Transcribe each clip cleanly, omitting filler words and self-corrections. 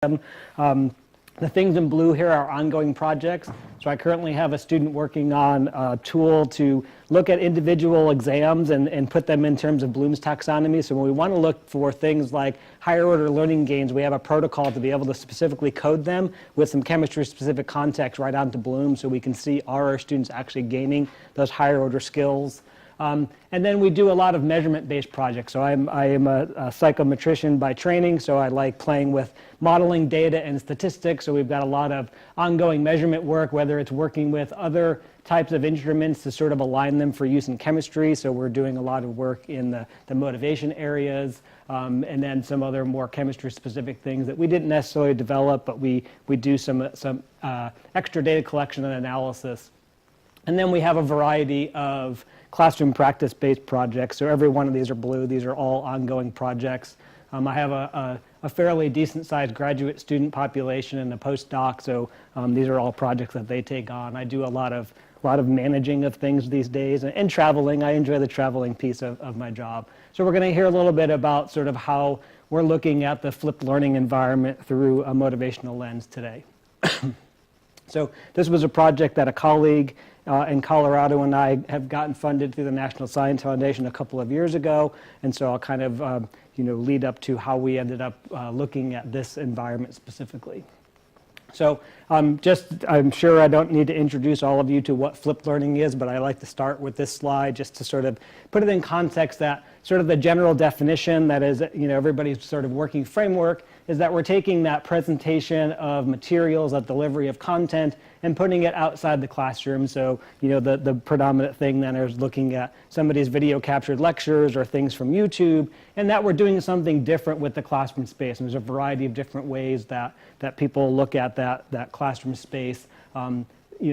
The things in blue here are ongoing projects. So I currently have a student working on a tool to look at individual exams and put them in terms of Bloom's taxonomy. So when we want to look for things like higher order learning gains, we have a protocol to be able to specifically code them with some chemistry specific context right onto Bloom, so we can see are our students actually gaining those higher order skills. And then we do a lot of measurement-based projects. So I am a psychometrician by training, so I like playing with modeling data and statistics. So we've got a lot of ongoing measurement work, whether it's working with other types of instruments to sort of align them for use in chemistry. So we're doing a lot of work in the motivation areas, and then some other more chemistry-specific things that we didn't necessarily develop, but we do some extra data collection and analysis. And then we have a variety of classroom practice-based projects. So every one of these are blue. These are all ongoing projects. I have a fairly decent-sized graduate student population and a postdoc, so these are all projects that they take on. I do a lot of managing of things these days, and traveling. I enjoy the traveling piece of my job. So we're going to hear a little bit about sort of how we're looking at the flipped learning environment through a motivational lens today. So this was a project that a colleague in Colorado and I have gotten funded through the National Science Foundation a couple of years ago, and so I'll kind of lead up to how we ended up looking at this environment specifically. So I'm sure I don't need to introduce all of you to what flipped learning is, but I like to start with this slide just to sort of put it in context that sort of the general definition that is, everybody's sort of working framework is that we're taking that presentation of materials, that delivery of content, and putting it outside the classroom. So, the predominant thing then is looking at somebody's video captured lectures or things from YouTube, and that we're doing something different with the classroom space. And there's a variety of different ways that people look at that classroom space.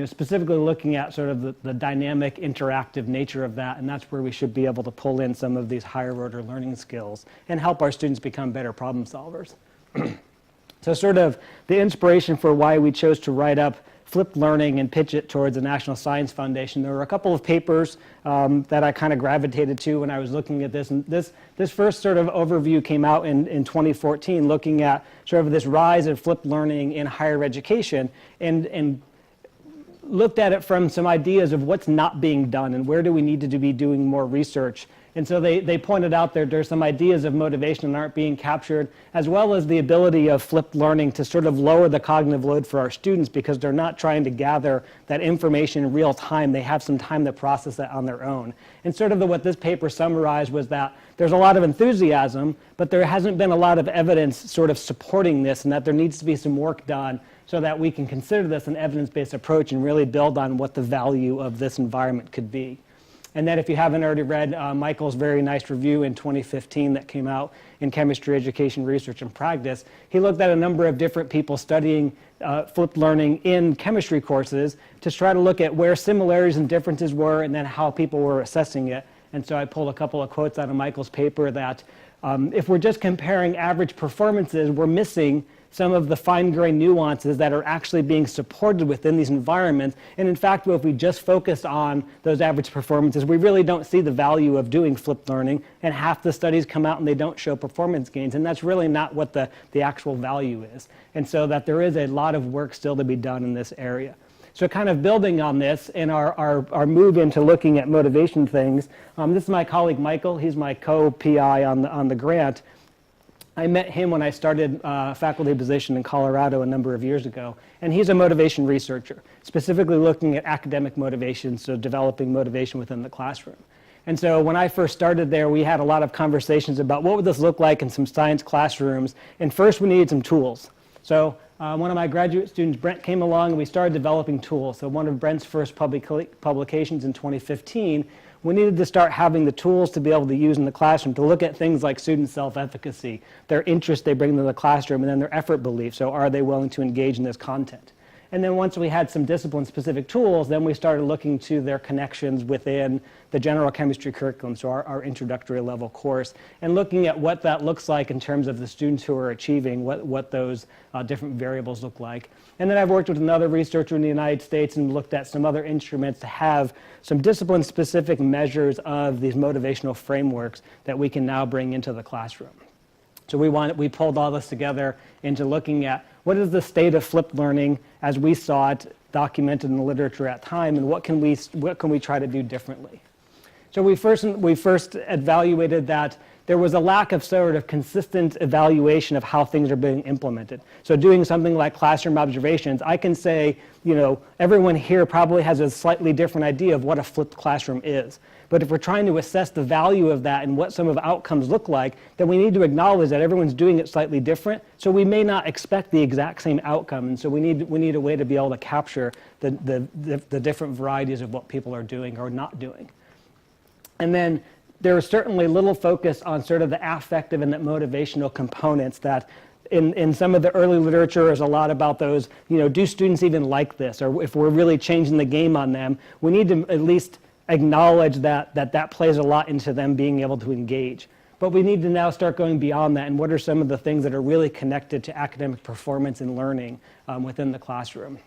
Specifically looking at sort of the dynamic, interactive nature of that, and that's where we should be able to pull in some of these higher order learning skills and help our students become better problem solvers. So sort of the inspiration for why we chose to write up flipped learning and pitch it towards the National Science Foundation. There were a couple of papers that I kind of gravitated to when I was looking at this. And this first sort of overview came out in 2014, looking at sort of this rise of flipped learning in higher education, and looked at it from some ideas of what's not being done and where do we need to be doing more research. And so they pointed out there's some ideas of motivation that aren't being captured, as well as the ability of flipped learning to sort of lower the cognitive load for our students because they're not trying to gather that information in real time. They have some time to process that on their own. And sort of what this paper summarized was that there's a lot of enthusiasm, but there hasn't been a lot of evidence sort of supporting this, and that there needs to be some work done so that we can consider this an evidence-based approach and really build on what the value of this environment could be. And then if you haven't already read Michael's very nice review in 2015 that came out in Chemistry Education Research and Practice, he looked at a number of different people studying flipped learning in chemistry courses to try to look at where similarities and differences were and then how people were assessing it. And so I pulled a couple of quotes out of Michael's paper that if we're just comparing average performances, we're missing some of the fine-grained nuances that are actually being supported within these environments. And in fact, if we just focus on those average performances, we really don't see the value of doing flipped learning, and half the studies come out and they don't show performance gains, and that's really not what the actual value is. And so that there is a lot of work still to be done in this area. So kind of building on this in our move into looking at motivation things, this is my colleague Michael. He's my co-PI on the grant. I met him when I started a faculty position in Colorado a number of years ago, and he's a motivation researcher, specifically looking at academic motivation, so developing motivation within the classroom. And so when I first started there, we had a lot of conversations about what would this look like in some science classrooms, and first we needed some tools. So one of my graduate students, Brent, came along and we started developing tools. So one of Brent's first publications in 2015, we needed to start having the tools to be able to use in the classroom to look at things like student self-efficacy, their interest they bring to the classroom, and then their effort belief. So are they willing to engage in this content? And then once we had some discipline-specific tools, then we started looking to their connections within the general chemistry curriculum, so our introductory level course, and looking at what that looks like in terms of the students who are achieving, what those different variables look like. And then I've worked with another researcher in the United States and looked at some other instruments to have some discipline-specific measures of these motivational frameworks that we can now bring into the classroom. So we pulled all this together into looking at what is the state of flipped learning as we saw it documented in the literature at time, and what can we try to do differently. So we first evaluated that there was a lack of sort of consistent evaluation of how things are being implemented. So doing something like classroom observations, I can say, everyone here probably has a slightly different idea of what a flipped classroom is. But if we're trying to assess the value of that and what some of the outcomes look like, then we need to acknowledge that everyone's doing it slightly different. So we may not expect the exact same outcome. And so we need a way to be able to capture the different varieties of what people are doing or not doing. And then there is certainly little focus on sort of the affective and the motivational components that in some of the early literature is a lot about those, do students even like this? Or if we're really changing the game on them, we need to at least acknowledge that plays a lot into them being able to engage. But we need to now start going beyond that, and what are some of the things that are really connected to academic performance and learning within the classroom.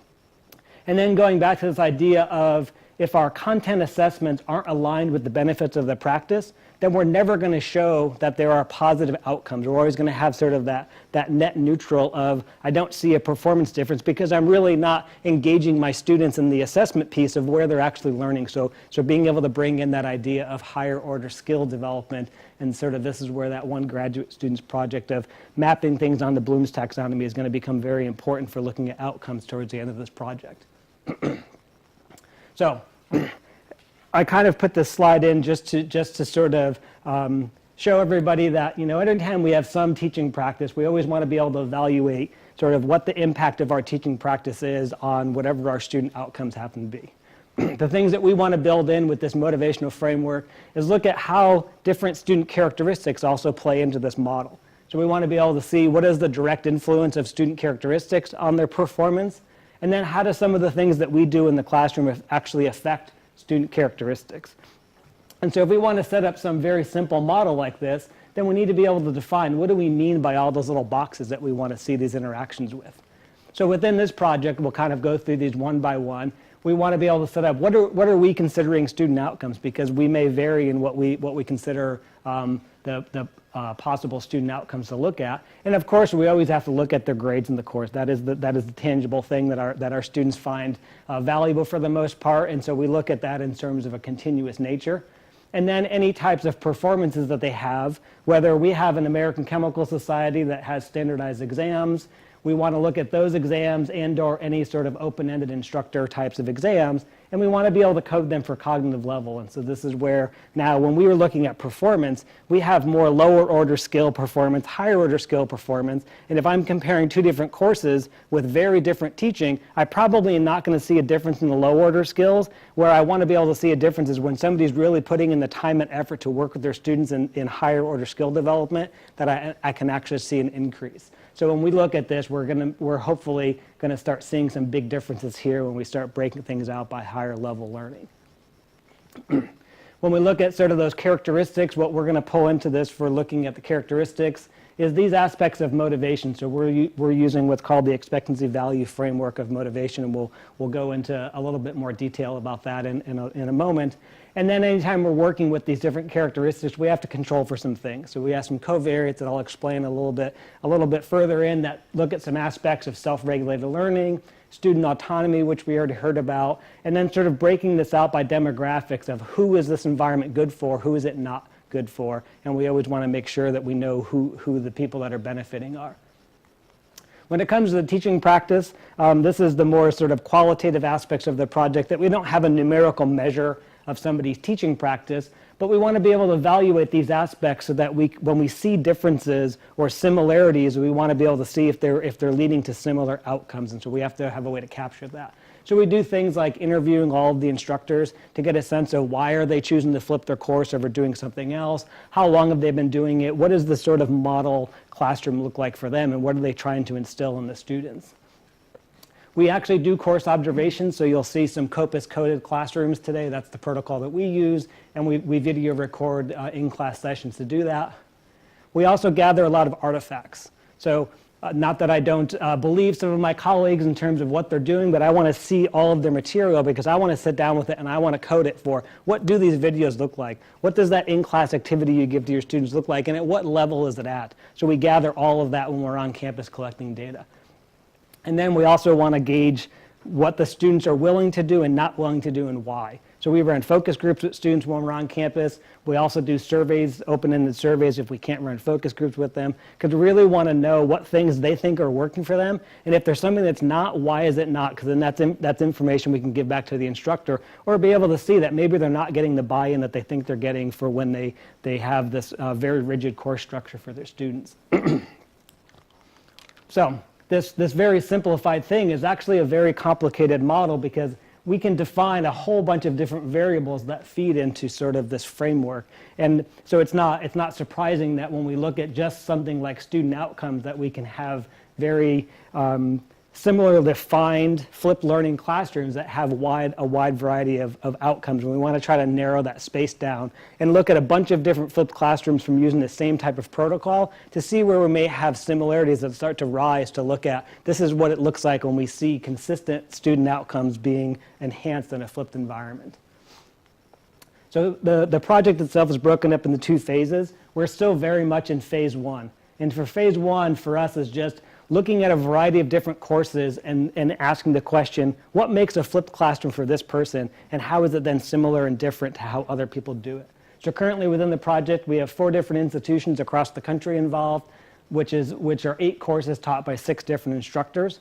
And then going back to this idea of if our content assessments aren't aligned with the benefits of the practice, then we're never going to show that there are positive outcomes. We're always going to have sort of that net neutral of, I don't see a performance difference because I'm really not engaging my students in the assessment piece of where they're actually learning. So being able to bring in that idea of higher order skill development, and sort of this is where that one graduate student's project of mapping things onto Bloom's taxonomy is going to become very important for looking at outcomes towards the end of this project. So I kind of put this slide in just to sort of show everybody that, every time we have some teaching practice, we always want to be able to evaluate sort of what the impact of our teaching practice is on whatever our student outcomes happen to be. The things that we want to build in with this motivational framework is look at how different student characteristics also play into this model. So we want to be able to see what is the direct influence of student characteristics on their performance, and then how do some of the things that we do in the classroom actually affect student characteristics. And so if we want to set up some very simple model like this, then we need to be able to define what do we mean by all those little boxes that we want to see these interactions with. So within this project, we'll kind of go through these one by one. We want to be able to set up what are we considering student outcomes, because we may vary in what we consider the possible student outcomes to look at. And of course, we always have to look at their grades in the course. That is the tangible thing that our students find valuable for the most part. And so we look at that in terms of a continuous nature. And then any types of performances that they have, whether we have an American Chemical Society that has standardized exams, we want to look at those exams and/or any sort of open-ended instructor types of exams, and we want to be able to code them for cognitive level. And so this is where now when we were looking at performance, we have more lower order skill performance, higher order skill performance, and if I'm comparing two different courses with very different teaching, I probably am not going to see a difference in the low order skills. Where I want to be able to see a difference is when somebody's really putting in the time and effort to work with their students in higher order skill development, that I can actually see an increase. So when we look at this, we're hopefully going to start seeing some big differences here when we start breaking things out by higher level learning. When we look at sort of those characteristics, what we're going to pull into this for looking at the characteristics is these aspects of motivation. So we're using what's called the expectancy value framework of motivation, and we'll go into a little bit more detail about that in a moment. And then anytime we're working with these different characteristics, we have to control for some things. So we have some covariates that I'll explain a little bit further in that look at some aspects of self-regulated learning, student autonomy, which we already heard about, and then sort of breaking this out by demographics of who is this environment good for, who is it not good for, and we always want to make sure that we know who the people that are benefiting are. When it comes to the teaching practice, this is the more sort of qualitative aspects of the project that we don't have a numerical measure of somebody's teaching practice, but we want to be able to evaluate these aspects so that when we see differences or similarities, we want to be able to see if they're leading to similar outcomes, and so we have to have a way to capture that. So we do things like interviewing all of the instructors to get a sense of why are they choosing to flip their course over doing something else, how long have they been doing it, what does the sort of model classroom look like for them, and what are they trying to instill in the students. We actually do course observations, so you'll see some COPUS coded classrooms today. That's the protocol that we use, and we video record in-class sessions to do that. We also gather a lot of artifacts. So Not that I don't believe some of my colleagues in terms of what they're doing, but I want to see all of their material because I want to sit down with it and I want to code it for what do these videos look like? What does that in-class activity you give to your students look like? And at what level is it at? So we gather all of that when we're on campus collecting data. And then we also want to gauge what the students are willing to do and not willing to do and why. So we run focus groups with students when we're on campus. We also do surveys, open-ended surveys if we can't run focus groups with them, because we really want to know what things they think are working for them. And if there's something that's not, why is it not? Because then that's information we can give back to the instructor, or be able to see that maybe they're not getting the buy-in that they think they're getting for when they have this very rigid course structure for their students. So this very simplified thing is actually a very complicated model because we can define a whole bunch of different variables that feed into sort of this framework. And so it's not surprising that when we look at just something like student outcomes that we can have very similarly defined flipped learning classrooms that have a wide variety of outcomes. And we want to try to narrow that space down and look at a bunch of different flipped classrooms from using the same type of protocol to see where we may have similarities that start to rise to look at this is what it looks like when we see consistent student outcomes being enhanced in a flipped environment. So the project itself is broken up into 2 phases. We're still very much in phase 1. And for phase 1 for us is just looking at a variety of different courses and asking the question, what makes a flipped classroom for this person, and how is it then similar and different to how other people do it? So currently within the project, we have 4 different institutions across the country involved, which are 8 courses taught by 6 different instructors.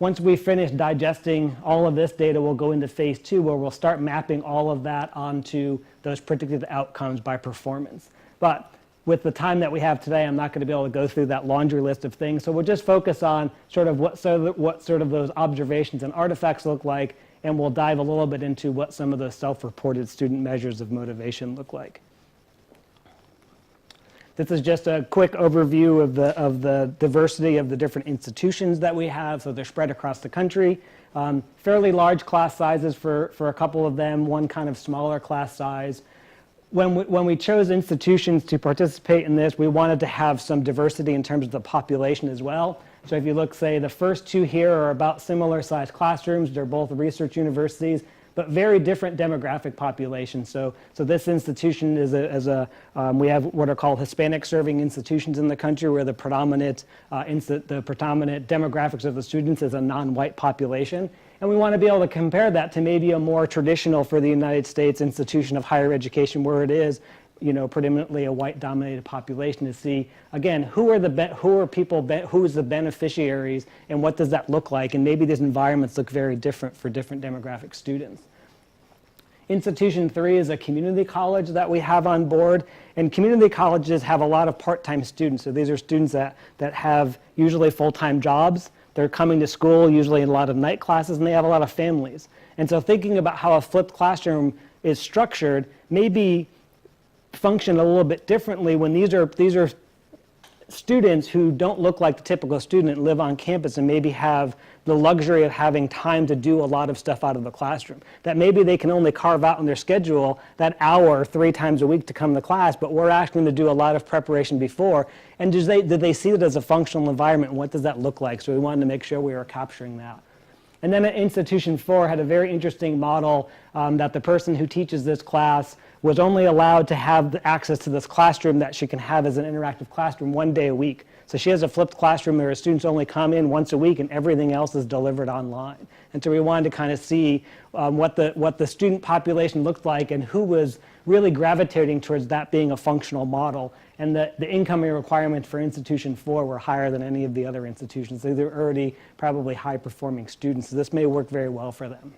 Once we finish digesting all of this data, we'll go into phase 2, where we'll start mapping all of that onto those predicted outcomes by performance. But with the time that we have today, I'm not going to be able to go through that laundry list of things. So we'll just focus on sort of what sort of those observations and artifacts look like, and we'll dive a little bit into what some of those self-reported student measures of motivation look like. This is just a quick overview of the diversity of the different institutions that we have. So they're spread across the country. Fairly large class sizes for a couple of them, one kind of smaller class size. When we chose institutions to participate in this, we wanted to have some diversity in terms of the population as well. So if you look, say, the first 2 here are about similar sized classrooms. They're both research universities, but very different demographic populations. So this institution is we have what are called Hispanic serving institutions in the country, where the predominant demographics of the students is a non-white population. And we want to be able to compare that to maybe a more traditional for the United States institution of higher education, where it is, predominantly a white-dominated population, to see again who is the beneficiaries, and what does that look like, and maybe these environments look very different for different demographic students. Institution 3 is a community college that we have on board, and community colleges have a lot of part-time students. So these are students that have usually full-time jobs. They're coming to school usually in a lot of night classes, and they have a lot of families. And so thinking about how a flipped classroom is structured maybe function a little bit differently when these are students who don't look like the typical student, live on campus, and maybe have the luxury of having time to do a lot of stuff out of the classroom. That maybe they can only carve out in their schedule that hour 3 times a week to come to class, but we're asking them to do a lot of preparation before. And did they see it as a functional environment, and what does that look like? So we wanted to make sure we were capturing that. And then at Institution 4 had a very interesting model that the person who teaches this class was only allowed to have the access to this classroom that she can have as an interactive classroom 1 day a week. So she has a flipped classroom where students only come in once a week and everything else is delivered online. And so we wanted to kind of see what the student population looked like and who was really gravitating towards that being a functional model. And the incoming requirements for Institution 4 were higher than any of the other institutions. So they're already probably high-performing students. So this may work very well for them.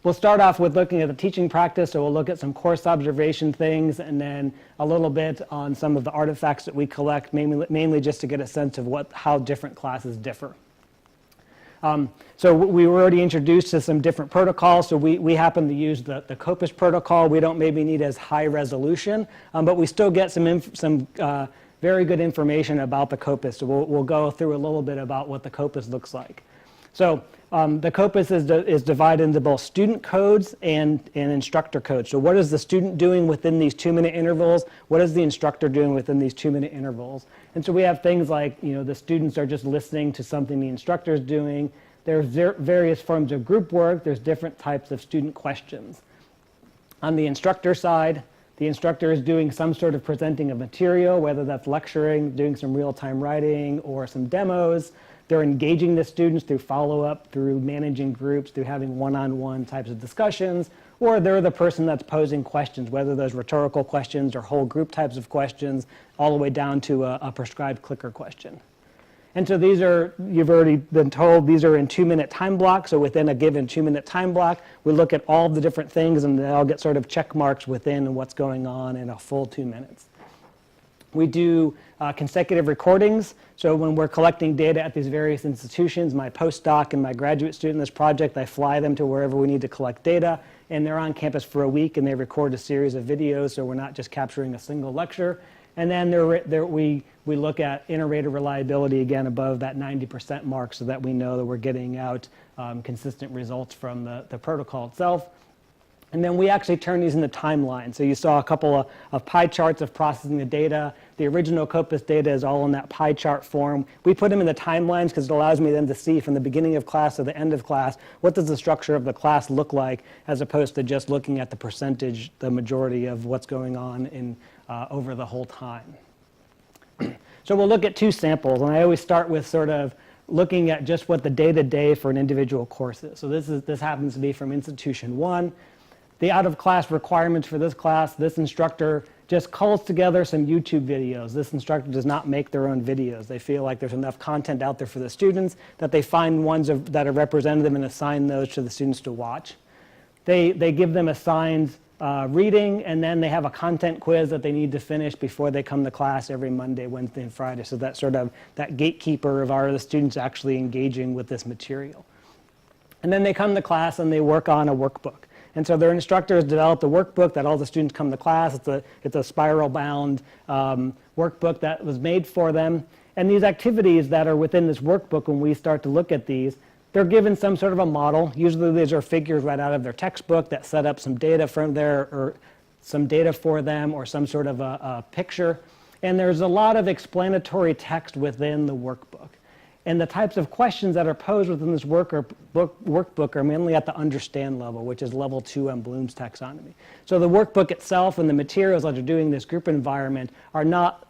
We'll start off with looking at the teaching practice, so we'll look at some course observation things, and then a little bit on some of the artifacts that we collect, mainly just to get a sense of how different classes differ. So we were already introduced to some different protocols, so we happen to use the COPUS protocol. We don't maybe need as high resolution, but we still get some very good information about the COPUS, so we'll go through a little bit about what the COPUS looks like. So the COPUS is divided into both student codes and instructor codes. So what is the student doing within these 2-minute intervals? What is the instructor doing within these 2-minute intervals? And so we have things like, the students are just listening to something the instructor is doing. There's various forms of group work. There's different types of student questions. On the instructor side, the instructor is doing some sort of presenting of material, whether that's lecturing, doing some real-time writing, or some demos. They're engaging the students through follow-up, through managing groups, through having one-on-one types of discussions, or they're the person that's posing questions, whether those rhetorical questions or whole group types of questions, all the way down to a prescribed clicker question. And so these are, you've already been told, these are in 2-minute time blocks. So within a given 2-minute time block, we look at all the different things and they all get sort of check marks within what's going on in a full 2 minutes. We do consecutive recordings. So when we're collecting data at these various institutions, my postdoc and my graduate student in this project, I fly them to wherever we need to collect data. And they're on campus for a week and they record a series of videos. So we're not just capturing a single lecture. And then we look at inter-rater reliability again above that 90% mark so that we know that we're getting out consistent results from the protocol itself. And then we actually turn these into timelines. So you saw a couple of pie charts of processing the data. The original COPUS data is all in that pie chart form. We put them in the timelines because it allows me then to see from the beginning of class to the end of class, what does the structure of the class look like, as opposed to just looking at the percentage, the majority of what's going on in over the whole time. So we'll look at 2 samples, and I always start with sort of looking at just what the day-to-day for an individual course is. So this happens to be from Institution 1. The out-of-class requirements for this class, this instructor just culls together some YouTube videos. This instructor does not make their own videos. They feel like there's enough content out there for the students that they find ones that are representative and assign those to the students to watch. They give them assigned reading, and then they have a content quiz that they need to finish before they come to class every Monday, Wednesday, and Friday. So that's sort of that gatekeeper of are the students actually engaging with this material. And then they come to class and they work on a workbook. And so their instructor has developed a workbook that all the students come to class. It's a spiral-bound workbook that was made for them. And these activities that are within this workbook, when we start to look at these, they're given some sort of a model. Usually these are figures right out of their textbook that set up some data from there, or some data for them, or some sort of a picture. And there's a lot of explanatory text within the workbook. And the types of questions that are posed within this workbook are mainly at the understand level, which is level 2 on Bloom's taxonomy. So the workbook itself and the materials that are doing this group environment are not,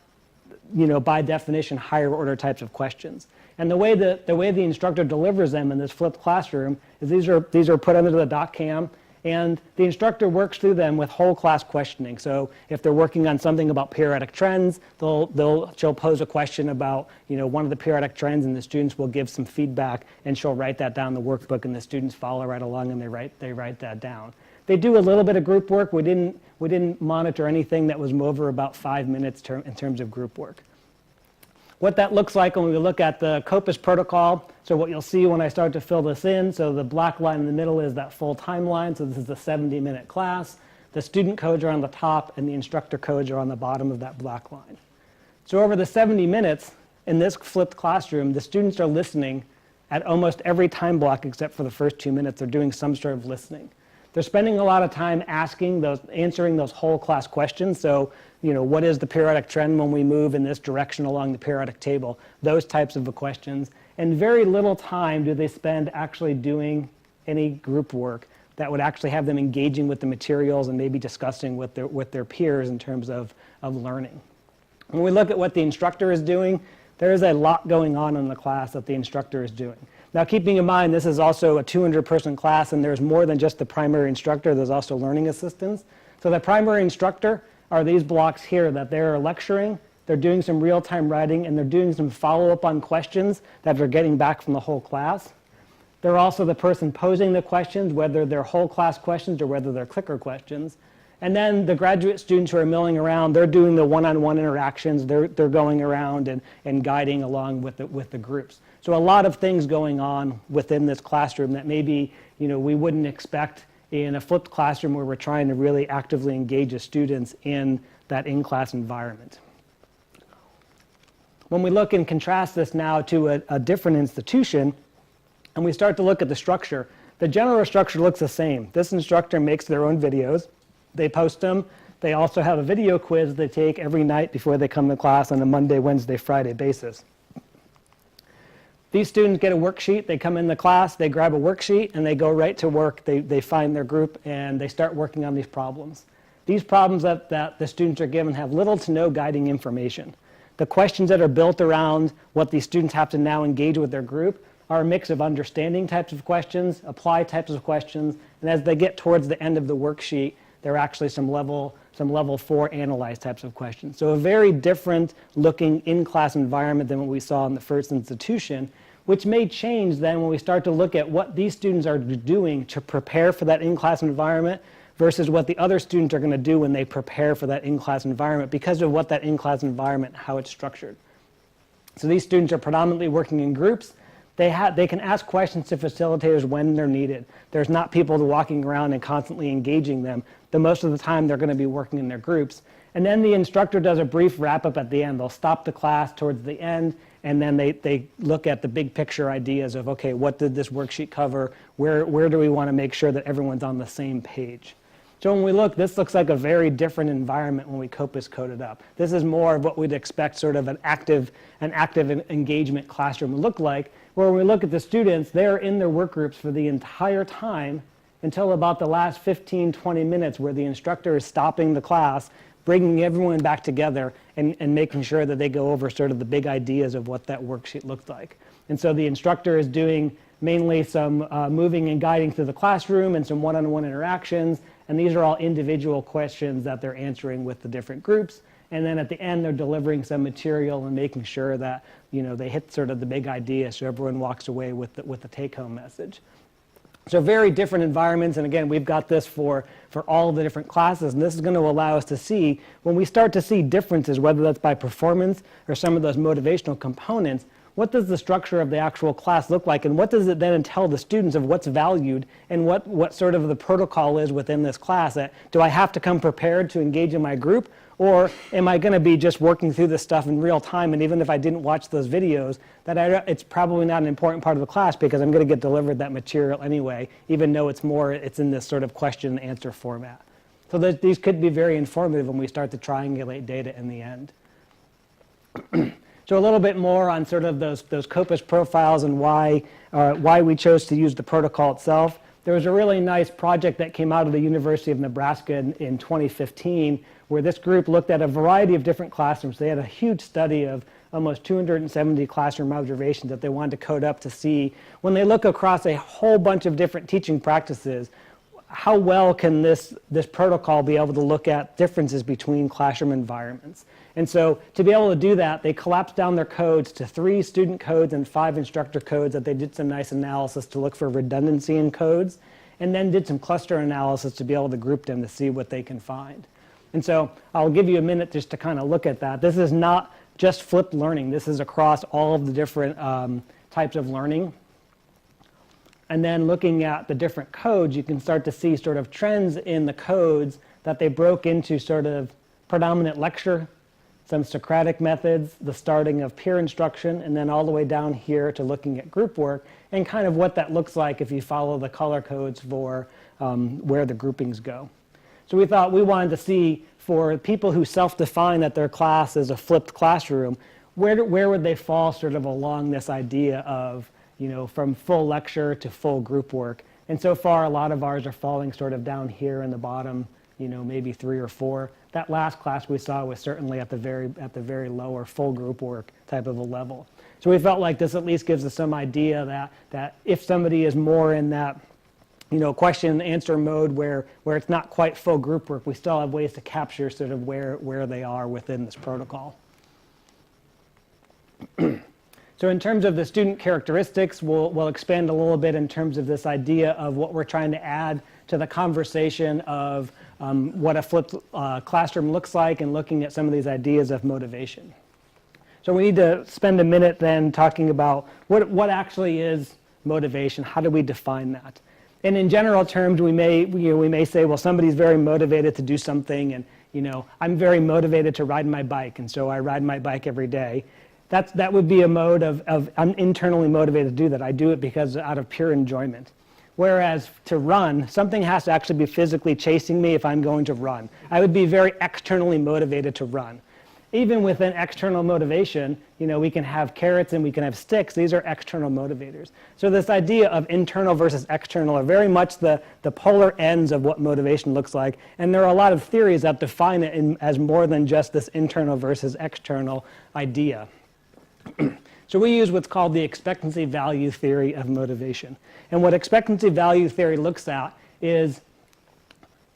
by definition, higher order types of questions. And the way the instructor delivers them in this flipped classroom is these are put under the doc cam, and the instructor works through them with whole class questioning. So if they're working on something about periodic trends, she'll pose a question about one of the periodic trends, and the students will give some feedback, and she'll write that down in the workbook, and the students follow right along and they write that down. They do a little bit of group work. We didn't monitor anything that was over about 5 minutes in terms of group work. What that looks like when we look at the COPUS protocol, so what you'll see when I start to fill this in, so the black line in the middle is that full timeline, so this is the 70-minute class. The student codes are on the top, and the instructor codes are on the bottom of that black line. So over the 70 minutes in this flipped classroom, the students are listening at almost every time block except for the first 2 minutes. They're doing some sort of listening. They're spending a lot of time answering those whole class questions. So, what is the periodic trend when we move in this direction along the periodic table? Those types of questions. And very little time do they spend actually doing any group work that would actually have them engaging with the materials and maybe discussing with their peers in terms of learning. When we look at what the instructor is doing, there is a lot going on in the class that the instructor is doing. Now, keeping in mind, this is also a 200-person class, and there's more than just the primary instructor. There's also learning assistants. So the primary instructor are these blocks here that they're lecturing, they're doing some real-time writing, and they're doing some follow-up on questions that they're getting back from the whole class. They're also the person posing the questions, whether they're whole class questions or whether they're clicker questions. And then the graduate students who are milling around, they're doing the one-on-one interactions. They're going around and guiding along with the groups. So a lot of things going on within this classroom that maybe we wouldn't expect in a flipped classroom where we're trying to really actively engage the students in that in-class environment. When we look and contrast this now to a different institution, and we start to look at the structure, the general structure looks the same. This instructor makes their own videos. They post them. They also have a video quiz they take every night before they come to class on a Monday, Wednesday, Friday basis. These students get a worksheet. They come in the class, they grab a worksheet, and they go right to work. They find their group, and they start working on these problems. These problems that the students are given have little to no guiding information. The questions that are built around what these students have to now engage with their group are a mix of understanding types of questions, apply types of questions, and as they get towards the end of the worksheet, there are actually some level 4 analyze types of questions. So a very different looking in-class environment than what we saw in the first institution, which may change then when we start to look at what these students are doing to prepare for that in-class environment versus what the other students are going to do when they prepare for that in-class environment because of what that in-class environment, how it's structured. So these students are predominantly working in groups. They can ask questions to facilitators when they're needed. There's not people walking around and constantly engaging them. Most of the time they're going to be working in their groups. And then the instructor does a brief wrap-up at the end. They'll stop the class towards the end, and then they look at the big picture ideas of, okay, what did this worksheet cover? Where do we want to make sure that everyone's on the same page? So when we look, this looks like a very different environment when we COPUS code it up. This is more of what we'd expect sort of an active engagement classroom would look like, where when we look at the students, they're in their work groups for the entire time until about the last 15, 20 minutes where the instructor is stopping the class, bringing everyone back together and making sure that they go over sort of the big ideas of what that worksheet looked like. And so the instructor is doing mainly some moving and guiding through the classroom and some one-on-one interactions. And these are all individual questions that they're answering with the different groups. And then at the end, they're delivering some material and making sure that they hit sort of the big idea so everyone walks away with the take-home message. So very different environments, and again, we've got this for all of the different classes, and this is going to allow us to see, when we start to see differences, whether that's by performance or some of those motivational components, what does the structure of the actual class look like, and what does it then tell the students of what's valued and what sort of the protocol is within this class? Do I have to come prepared to engage in my group, or am I going to be just working through this stuff in real time, and even if I didn't watch those videos, it's probably not an important part of the class because I'm going to get delivered that material anyway, even though it's in this sort of question and answer format. So these could be very informative when we start to triangulate data in the end. So a little bit more on sort of those COPUS profiles and why we chose to use the protocol itself. There was a really nice project that came out of the University of Nebraska in 2015 where this group looked at a variety of different classrooms. They had a huge study of almost 270 classroom observations that they wanted to code up to see, when they look across a whole bunch of different teaching practices, how well can this protocol be able to look at differences between classroom environments? And so to be able to do that, they collapsed down their codes to 3 student codes and 5 instructor codes that they did some nice analysis to look for redundancy in codes, and then did some cluster analysis to be able to group them to see what they can find. And so I'll give you a minute just to kind of look at that. This is not just flipped learning. This is across all of the different types of learning. And then looking at the different codes, you can start to see sort of trends in the codes that they broke into sort of predominant lecture, some Socratic methods, the starting of peer instruction, and then all the way down here to looking at group work and kind of what that looks like if you follow the color codes for where the groupings go. So we thought we wanted to see, for people who self-define that their class is a flipped classroom, where would they fall sort of along this idea of, from full lecture to full group work. And so far, a lot of ours are falling sort of down here in the bottom, maybe 3 or 4. That last class we saw was certainly at the very lower full group work type of a level. So we felt like this at least gives us some idea that if somebody is more in that question and answer mode where it's not quite full group work, we still have ways to capture sort of where they are within this protocol. So in terms of the student characteristics, we'll expand a little bit in terms of this idea of what we're trying to add to the conversation of what a flipped classroom looks like and looking at some of these ideas of motivation. So we need to spend a minute then talking about what actually is motivation. How do we define that? And in general terms, we may say, well, somebody's very motivated to do something, and I'm very motivated to ride my bike, and so I ride my bike every day. That would be a mode of I'm internally motivated to do that. I do it because out of pure enjoyment. Whereas to run, something has to actually be physically chasing me if I'm going to run. I would be very externally motivated to run. Even within external motivation, we can have carrots and we can have sticks. These are external motivators. So this idea of internal versus external are very much the polar ends of what motivation looks like. And there are a lot of theories that define it as more than just this internal versus external idea. So we use what's called the expectancy value theory of motivation. And what expectancy value theory looks at is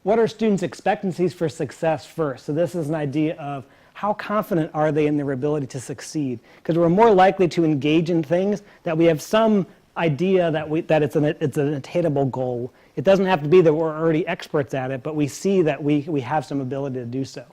what are students' expectancies for success first. So this is an idea of how confident are they in their ability to succeed? Because we're more likely to engage in things that we have some idea that it's an attainable goal. It doesn't have to be that we're already experts at it, but we see that we have some ability to do so.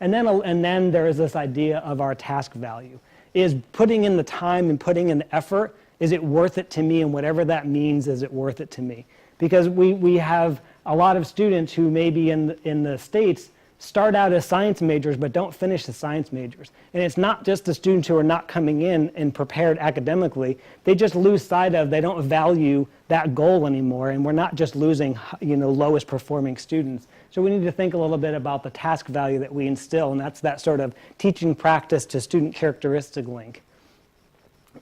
And then there is this idea of our task value. Is putting in the time and putting in the effort, is it worth it to me? And whatever that means, is it worth it to me? Because we have a lot of students who maybe in the States start out as science majors but don't finish the science majors. And it's not just the students who are not coming in and prepared academically. They just lose sight of, they don't value that goal anymore. And we're not just losing lowest performing students. So we need to think a little bit about the task value that we instill, and that's that sort of teaching practice to student characteristic link.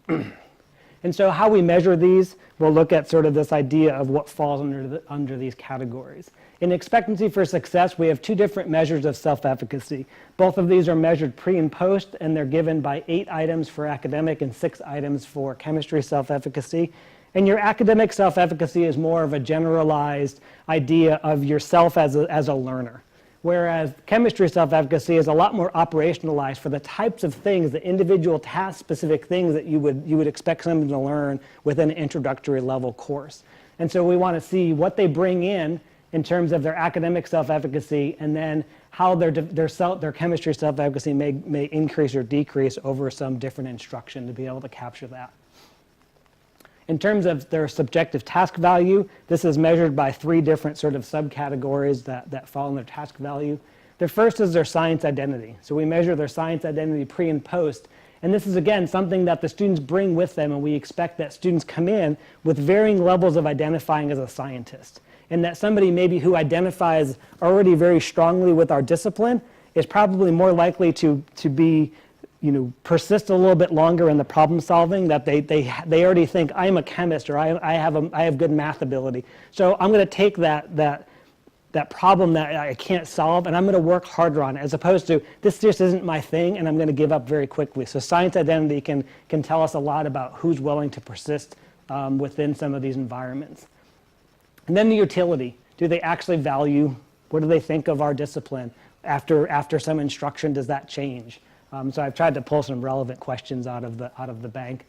And so how we measure these, we'll look at sort of this idea of what falls under these categories. In expectancy for success, we have two different measures of self-efficacy. Both of these are measured pre and post, and they're given by 8 items for academic and 6 items for chemistry self-efficacy. And your academic self-efficacy is more of a generalized idea of yourself as a learner. Whereas chemistry self-efficacy is a lot more operationalized for the types of things, the individual task-specific things that you would expect someone to learn within an introductory level course. And so we want to see what they bring in terms of their academic self-efficacy, and then how their chemistry self-efficacy may increase or decrease over some different instruction to be able to capture that. In terms of their subjective task value, this is measured by 3 different sort of subcategories that fall in their task value. The first is their science identity. So we measure their science identity pre and post. And this is, again, something that the students bring with them, and we expect that students come in with varying levels of identifying as a scientist. And that somebody maybe who identifies already very strongly with our discipline is probably more likely to be persist a little bit longer in the problem solving, that they already think I'm a chemist, or I have good math ability. So I'm going to take that problem that I can't solve, and I'm going to work harder on it, as opposed to this just isn't my thing and I'm going to give up very quickly. So science identity can tell us a lot about who's willing to persist within some of these environments. And then the utility. Do they actually value? What do they think of our discipline? After some instruction, does that change? So I've tried to pull some relevant questions out of the bank.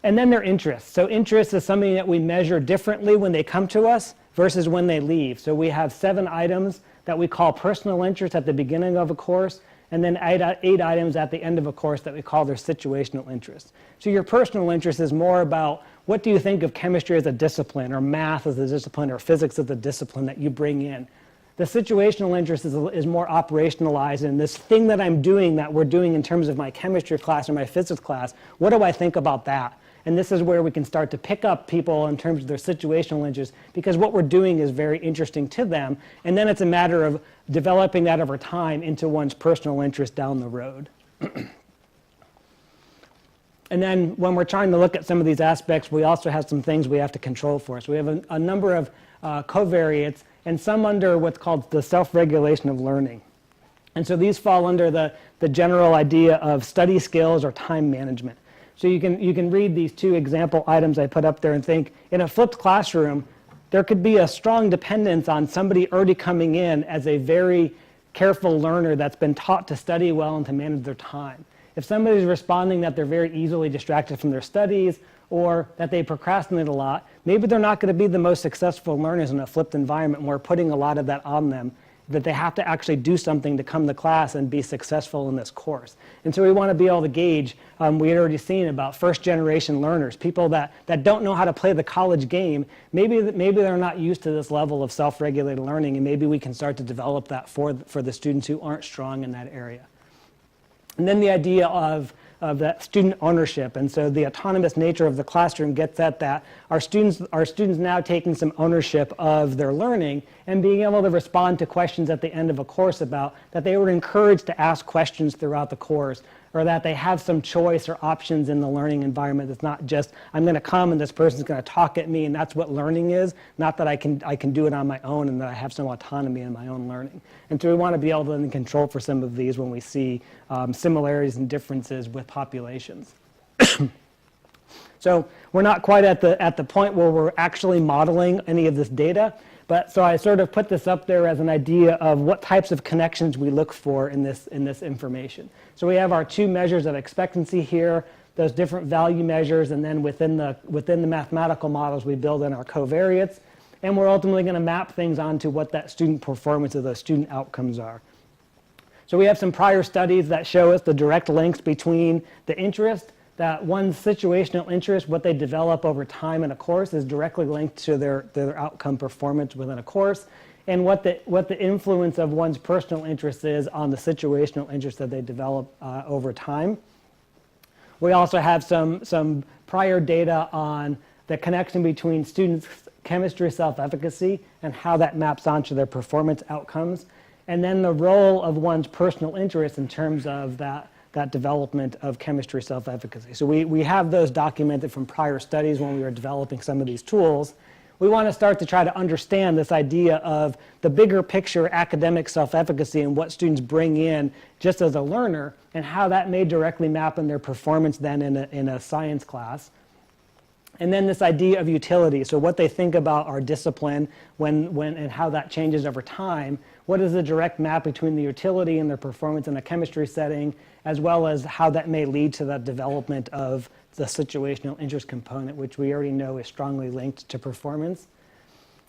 And then their interests. So interest is something that we measure differently when they come to us versus when they leave. So we have 7 items that we call personal interest at the beginning of a course, and then 8 items at the end of a course that we call their situational interest. So your personal interest is more about, what do you think of chemistry as a discipline, or math as a discipline, or physics as a discipline that you bring in? The situational interest is more operationalized, and this thing that I'm doing, that we're doing in terms of my chemistry class or my physics class, what do I think about that? And this is where we can start to pick up people in terms of their situational interest, because what we're doing is very interesting to them, and then it's a matter of developing that over time into one's personal interest down the road. And then when we're trying to look at some of these aspects, we also have some things we have to control for. So we have a number of covariates, and some under what's called the self-regulation of learning. And so these fall under the general idea of study skills or time management. So you can read these 2 example items I put up there and think, in a flipped classroom, there could be a strong dependence on somebody already coming in as a very careful learner that's been taught to study well and to manage their time. If somebody's responding that they're very easily distracted from their studies, or that they procrastinate a lot, maybe they're not going to be the most successful learners in a flipped environment, and we're putting a lot of that on them, that they have to actually do something to come to class and be successful in this course. And so we want to be able to gauge, we had already seen about first-generation learners, people that don't know how to play the college game. Maybe they're not used to this level of self-regulated learning, and maybe we can start to develop that for the students who aren't strong in that area. And then the idea of that student ownership. And so the autonomous nature of the classroom gets at that. Are students now taking some ownership of their learning and being able to respond to questions at the end of a course about that they were encouraged to ask questions throughout the course, or that they have some choice or options in the learning environment. It's not just, I'm going to come and this person's going to talk at me and that's what learning is, not that I can do it on my own and that I have some autonomy in my own learning. And so we want to be able to control for some of these when we see similarities and differences with populations. So we're not quite at the point where we're actually modeling any of this data, but so I sort of put this up there as an idea of what types of connections we look for in this information. So we have our two measures of expectancy here, those different value measures, and then within the mathematical models we build in our covariates, and we're ultimately going to map things onto what that student performance or those student outcomes are. So we have some prior studies that show us the direct links between the interest, that one's situational interest, what they develop over time in a course, is directly linked to their outcome performance within a course, and what the influence of one's personal interest is on the situational interest that they develop over time. We also have some prior data on the connection between students' chemistry self-efficacy and how that maps onto their performance outcomes, and then the role of one's personal interest in terms of that development of chemistry self-efficacy. So we have those documented from prior studies when we were developing some of these tools. We want to start to try to understand this idea of the bigger picture academic self-efficacy and what students bring in just as a learner and how that may directly map in their performance then in a science class. And then this idea of utility, so what they think about our discipline when and how that changes over time. What is the direct map between the utility and their performance in a chemistry setting, as well as how that may lead to the development of the situational interest component, which we already know is strongly linked to performance.